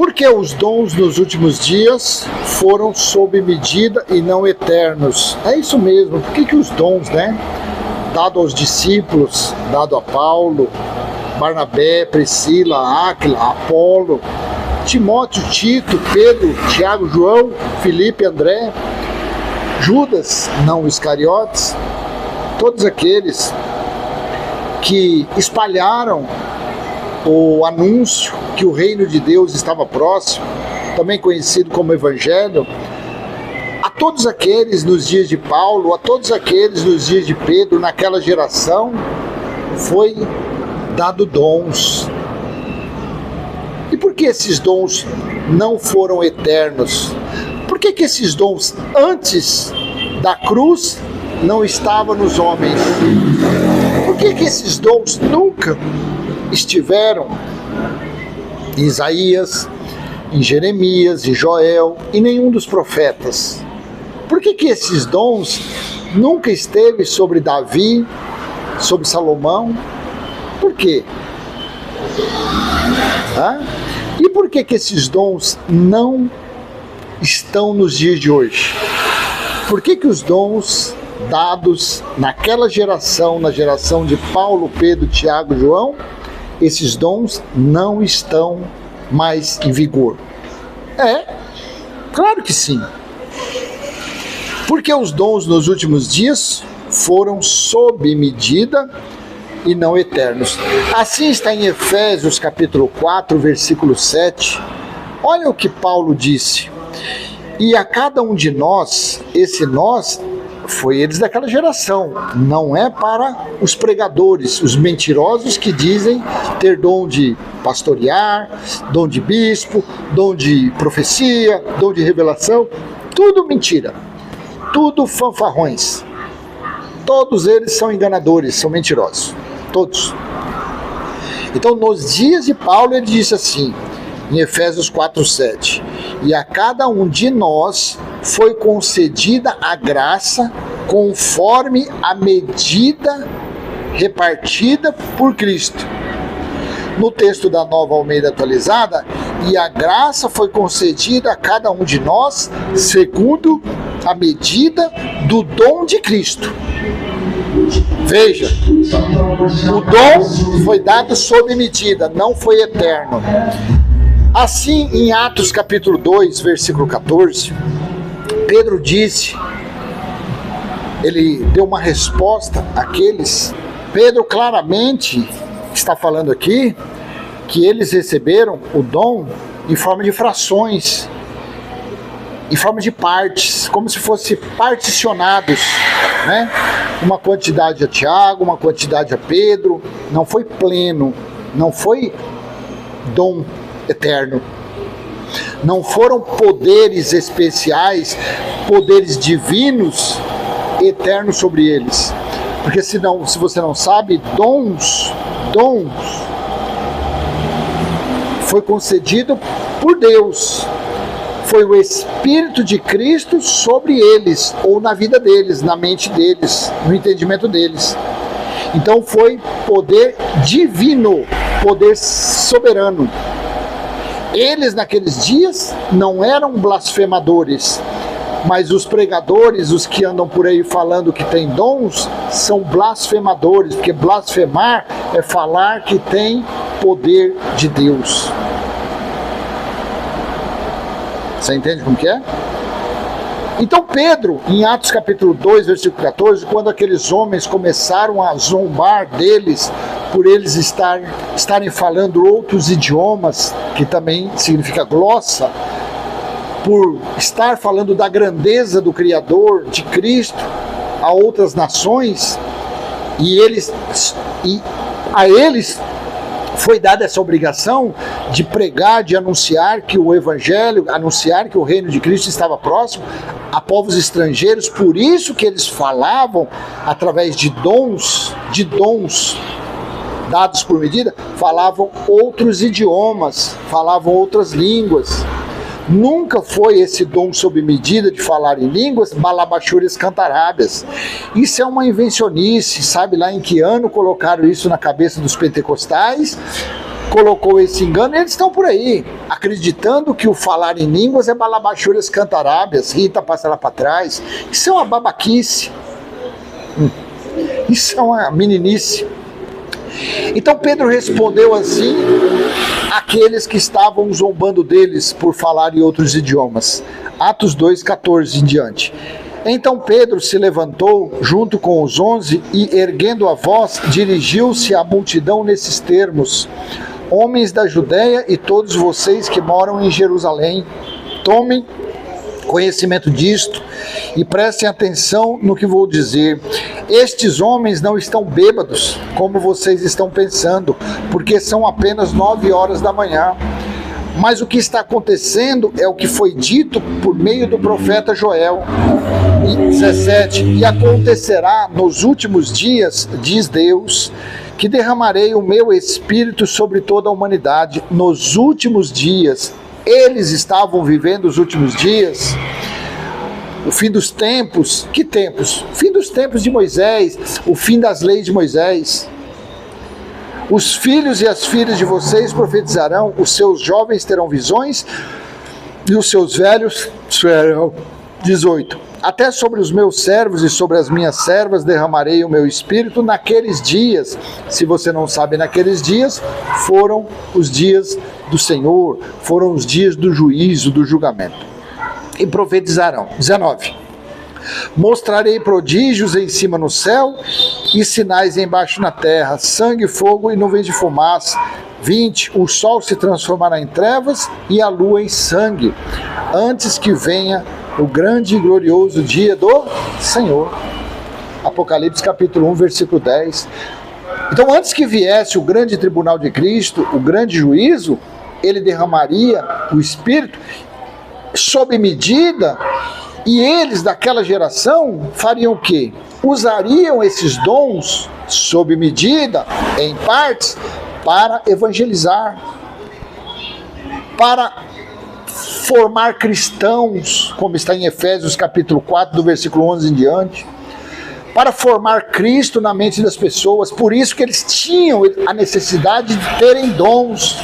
Porque os dons nos últimos dias foram sob medida e não eternos. É isso mesmo. Por que os dons, dado aos discípulos, dado a Paulo, Barnabé, Priscila, Áquila, Apolo, Timóteo, Tito, Pedro, Tiago, João, Filipe, André, Judas, não Iscariotes, todos aqueles que espalharam o anúncio que o reino de Deus estava próximo, também conhecido como Evangelho, a todos aqueles nos dias de Paulo, a todos aqueles nos dias de Pedro, naquela geração, foi dado dons. E por que esses dons não foram eternos? Por que esses dons antes da cruz não estavam nos homens? Por que esses dons nunca estiveram em Isaías, em Jeremias, em Joel e nenhum dos profetas? Por que esses dons nunca esteve sobre Davi, sobre Salomão? Por quê? E por que esses dons não estão nos dias de hoje? Por que os dons dados naquela geração, na geração de Paulo, Pedro, Tiago, João, esses dons não estão mais em vigor? Claro que sim. Porque os dons nos últimos dias foram sob medida e não eternos. Assim está em Efésios capítulo 4, versículo 7. Olha o que Paulo disse. E a cada um de nós, esse nós foi eles daquela geração, não é para os pregadores, os mentirosos que dizem ter dom de pastorear, dom de bispo, dom de profecia, dom de revelação, tudo mentira, tudo fanfarrões. Todos eles são enganadores, são mentirosos, todos. Então, nos dias de Paulo, ele disse assim, em Efésios 4:7, e a cada um de nós foi concedida a graça conforme a medida repartida por Cristo. No texto da Nova Almeida Atualizada, e a graça foi concedida a cada um de nós segundo a medida do dom de Cristo. Veja, o dom foi dado sob medida, não foi eterno. Assim, em Atos capítulo 2, versículo 14, Pedro disse, ele deu uma resposta àqueles. Pedro claramente está falando aqui que eles receberam o dom em forma de frações, em forma de partes, como se fossem particionados, uma quantidade a Tiago, uma quantidade a Pedro. Não foi pleno, não foi dom eterno. Não foram poderes especiais, poderes divinos eternos sobre eles. Porque se você não sabe, dons foi concedido por Deus. Foi o Espírito de Cristo sobre eles, ou na vida deles, na mente deles, no entendimento deles. Então foi poder divino, poder soberano. Eles naqueles dias não eram blasfemadores, mas os pregadores, os que andam por aí falando que tem dons, são blasfemadores, porque blasfemar é falar que tem poder de Deus. Você entende como que é? Então Pedro, em Atos capítulo 2, versículo 14, quando aqueles homens começaram a zombar deles, por eles estarem falando outros idiomas, que também significa glossa, por estar falando da grandeza do Criador, de Cristo, a outras nações, e a eles foi dada essa obrigação de pregar, de anunciar que o Evangelho, anunciar que o reino de Cristo estava próximo a povos estrangeiros. Por isso que eles falavam através de dons dados por medida, falavam outros idiomas, falavam outras línguas. Nunca foi esse dom sob medida de falar em línguas, balabachúrias cantarábias. Isso é uma invencionice, sabe lá em que ano colocaram isso na cabeça dos pentecostais? colocou esse engano, eles estão por aí, acreditando que o falar em línguas é balabachúrias cantarábias, Rita passa lá para trás. Isso é uma babaquice. Isso é uma meninice. Então Pedro respondeu assim àqueles que estavam zombando deles por falar em outros idiomas. Atos 2,14 em diante. Então Pedro se levantou junto com os 11 e, erguendo a voz, dirigiu-se à multidão nesses termos: homens da Judéia e todos vocês que moram em Jerusalém, tomem conhecimento disto e prestem atenção no que vou dizer. Estes homens não estão bêbados, como vocês estão pensando, porque são apenas 9 horas da manhã. Mas o que está acontecendo é o que foi dito por meio do profeta Joel. 17. E acontecerá nos últimos dias, diz Deus, que derramarei o meu espírito sobre toda a humanidade. Nos últimos dias, eles estavam vivendo os últimos dias, o fim dos tempos. Que tempos? O fim dos tempos de Moisés, o fim das leis de Moisés. Os filhos e as filhas de vocês profetizarão, os seus jovens terão visões e os seus velhos sonharão. 18. Até sobre os meus servos e sobre as minhas servas derramarei o meu espírito naqueles dias. Se você não sabe, naqueles dias foram os dias do Senhor, foram os dias do juízo, do julgamento. E profetizarão. 19. Mostrarei prodígios em cima no céu e sinais embaixo na terra, sangue, fogo e nuvens de fumaça. 20. O sol se transformará em trevas e a lua em sangue, antes que venha o grande e glorioso dia do Senhor. Apocalipse capítulo 1, versículo 10. Então, antes que viesse o grande tribunal de Cristo, o grande juízo, ele derramaria o Espírito sob medida. E eles daquela geração fariam o quê? Usariam esses dons sob medida, em partes, para evangelizar, para formar cristãos, como está em Efésios capítulo 4, do versículo 11 em diante, para formar Cristo na mente das pessoas. Por isso que eles tinham a necessidade de terem dons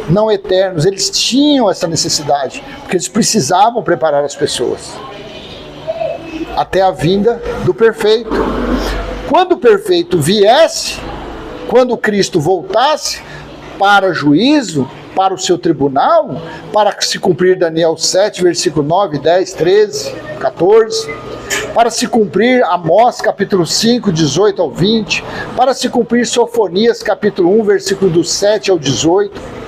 não eternos. Eles tinham essa necessidade, porque eles precisavam preparar as pessoas até a vinda do perfeito. Quando o perfeito viesse, quando Cristo voltasse para juízo, para o seu tribunal, para se cumprir Daniel 7, versículo 9, 10, 13, 14, para se cumprir Amós capítulo 5, 18 ao 20, para se cumprir Sofonias capítulo 1, versículo do 7 ao 18,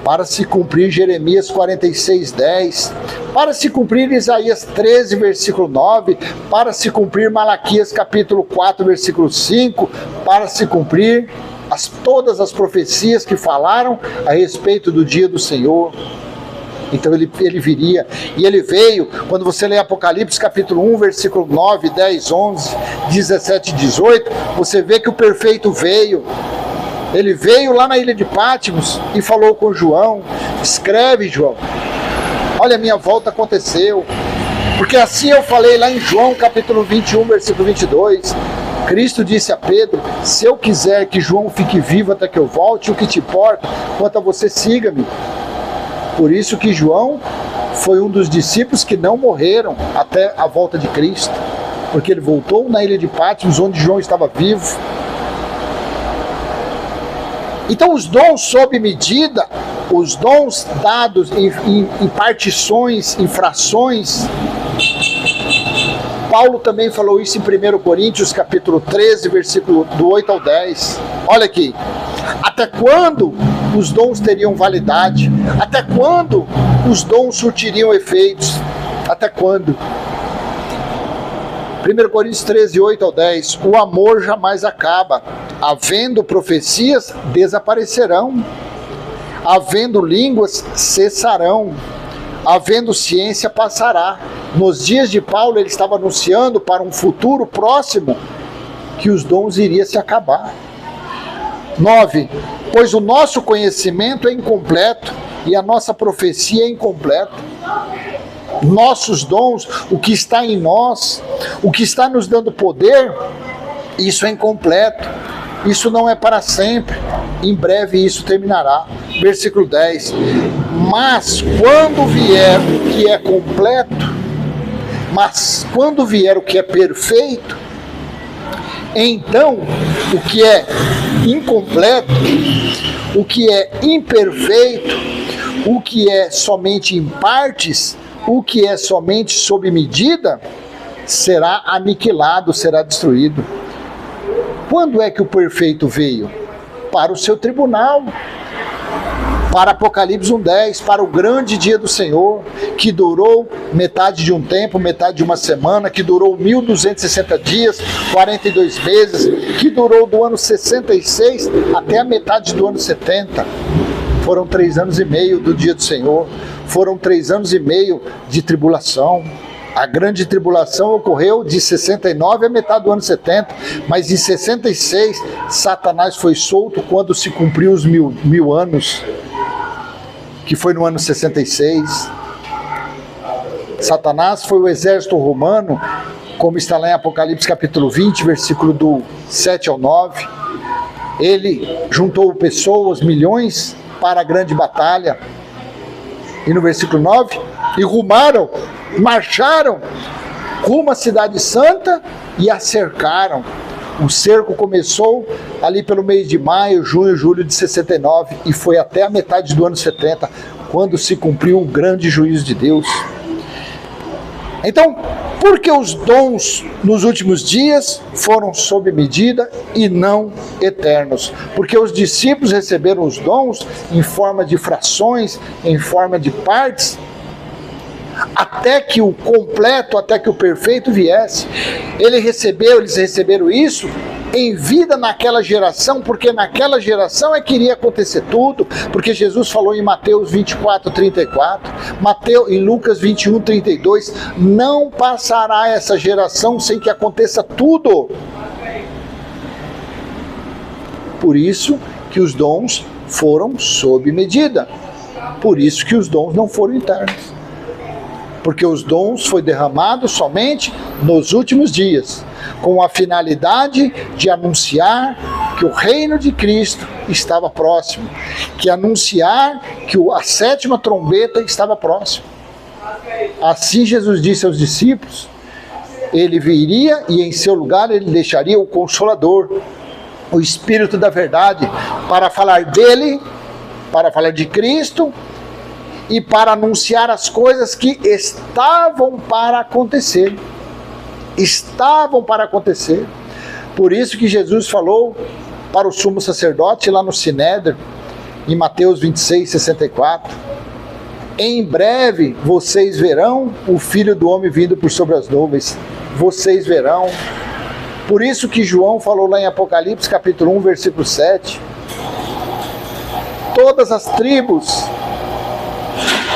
para se cumprir Jeremias 46, 10, para se cumprir Isaías 13, versículo 9, para se cumprir Malaquias capítulo 4, versículo 5, para se cumprir todas as profecias que falaram a respeito do dia do Senhor. Então ele viria, e ele veio. Quando você lê Apocalipse capítulo 1, versículo 9, 10, 11, 17 e 18, você vê que o perfeito veio. Ele veio lá na ilha de Patmos e falou com João: escreve, João, olha, a minha volta aconteceu. Porque assim eu falei lá em João capítulo 21, versículo 22. Cristo disse a Pedro: se eu quiser que João fique vivo até que eu volte, o que te importa? Quanto a você, siga-me. Por isso que João foi um dos discípulos que não morreram até a volta de Cristo, porque ele voltou na ilha de Patmos, onde João estava vivo. Então os dons sob medida, os dons dados em partições, em frações, Paulo também falou isso em 1 Coríntios capítulo 13, versículo do 8 ao 10. Olha aqui: até quando os dons teriam validade? Até quando os dons surtiriam efeitos? Até quando? 1 Coríntios 13, 8 ao 10. O amor jamais acaba. Havendo profecias, desaparecerão. Havendo línguas, cessarão. Havendo ciência, passará. Nos dias de Paulo, ele estava anunciando para um futuro próximo que os dons iriam se acabar. 9. Pois o nosso conhecimento é incompleto e a nossa profecia é incompleta. Nossos dons, o que está em nós, o que está nos dando poder, isso é incompleto, isso não é para sempre. em breve isso terminará. Versículo 10. Mas quando vier o que é completo, mas quando vier o que é perfeito, então o que é incompleto, o que é imperfeito, o que é somente em partes, o que é somente sob medida, será aniquilado, será destruído. Quando é que o perfeito veio? Para o seu tribunal, para Apocalipse 1:10, para o grande dia do Senhor, que durou metade de um tempo, metade de uma semana, que durou 1260 dias, 42 meses, que durou do ano 66 até a metade do ano 70. Foram 3 anos e meio do dia do Senhor, foram 3 anos e meio de tribulação. A grande tribulação ocorreu de 69 a metade do ano 70, mas em 66 Satanás foi solto quando se cumpriu os mil anos, que foi no ano 66. Satanás foi o exército romano, como está lá em Apocalipse capítulo 20, versículo do 7 ao 9. Ele juntou pessoas, milhões, para a grande batalha. E no versículo 9, e marcharam rumo à cidade santa e a cercaram. O cerco começou ali pelo mês de maio, junho, julho de 69 e foi até a metade do ano 70, quando se cumpriu o grande juízo de Deus. Então, por que os dons nos últimos dias foram sob medida e não eternos? Porque os discípulos receberam os dons em forma de frações, em forma de partes, até que o completo, até que o perfeito viesse. Eles receberam isso em vida naquela geração, porque naquela geração é que iria acontecer tudo, porque Jesus falou em Mateus 24:34, em Lucas 21:32, não passará essa geração sem que aconteça tudo. Por isso que os dons foram sob medida, por isso que os dons não foram eternos. Porque os dons foi derramado somente nos últimos dias, com a finalidade de anunciar que o reino de Cristo estava próximo, que anunciar que a 7ª trombeta estava próxima. Assim Jesus disse aos discípulos, ele viria e em seu lugar ele deixaria o Consolador, o Espírito da verdade, para falar dele, para falar de Cristo, e para anunciar as coisas que estavam para acontecer. Estavam para acontecer. Por isso que Jesus falou para o sumo sacerdote lá no Sinédrio, em Mateus 26:64, em breve vocês verão o Filho do Homem vindo por sobre as nuvens. Vocês verão. Por isso que João falou lá em Apocalipse capítulo 1, versículo 7, todas as tribos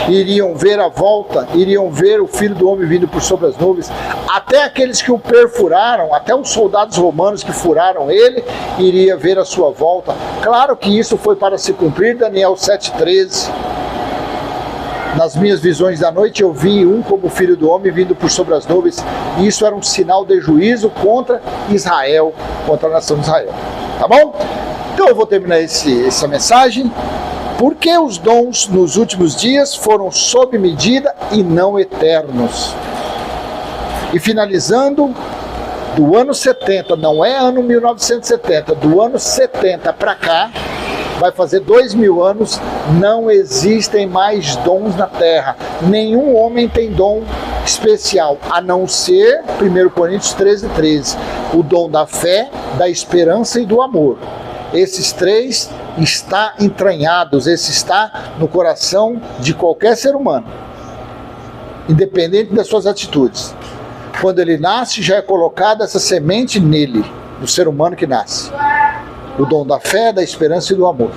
iriam ver a volta, iriam ver o Filho do Homem vindo por sobre as nuvens, até aqueles que o perfuraram, até os soldados romanos que furaram ele, iria ver a sua volta. Claro que isso foi para se cumprir, Daniel 7:13. Nas minhas visões da noite eu vi um como Filho do Homem vindo por sobre as nuvens, e isso era um sinal de juízo contra Israel, contra a nação de Israel. Tá bom? Então eu vou terminar essa mensagem. Por que os dons nos últimos dias foram sob medida e não eternos? E finalizando, do ano 70, não é ano 1970, do ano 70 para cá, vai fazer 2000 anos, não existem mais dons na terra. Nenhum homem tem dom especial, a não ser 1 Coríntios 13:13, o dom da fé, da esperança e do amor. Esses 3 está entranhados, esse está no coração de qualquer ser humano, independente das suas atitudes. Quando ele nasce, já é colocada essa semente nele, no ser humano que nasce. O dom da fé, da esperança e do amor.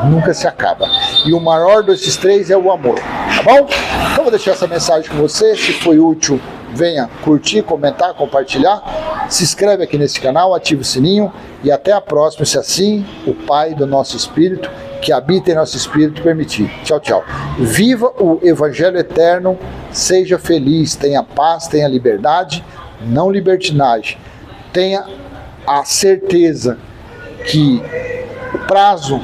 Nunca se acaba. E o maior desses 3 é o amor. Tá bom? Então vou deixar essa mensagem com você. Se foi útil, venha curtir, comentar, compartilhar. Se inscreve aqui nesse canal, ative o sininho. E até a próxima, se assim o Pai do nosso Espírito, que habita em nosso Espírito, permitir. Tchau, tchau. Viva o Evangelho eterno. Seja feliz. Tenha paz, tenha liberdade. Não libertinagem. Tenha a certeza que o prazo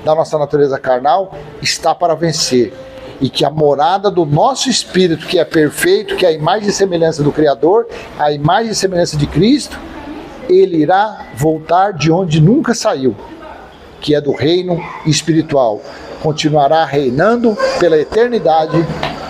da nossa natureza carnal está para vencer. E que a morada do nosso espírito, que é perfeito, que é a imagem e semelhança do Criador, a imagem e semelhança de Cristo, ele irá voltar de onde nunca saiu, que é do reino espiritual. Continuará reinando pela eternidade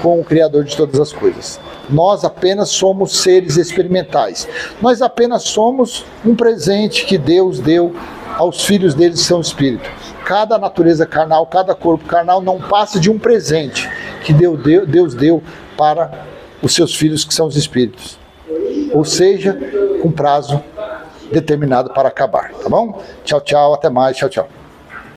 com o Criador de todas as coisas. Nós apenas somos seres experimentais. Nós apenas somos um presente que Deus deu aos filhos dele que são espírito. Cada natureza carnal, cada corpo carnal não passa de um presente que Deus deu para os seus filhos que são os espíritos. Ou seja, com prazo determinado para acabar, tá bom? Tchau, tchau, até mais, tchau, tchau.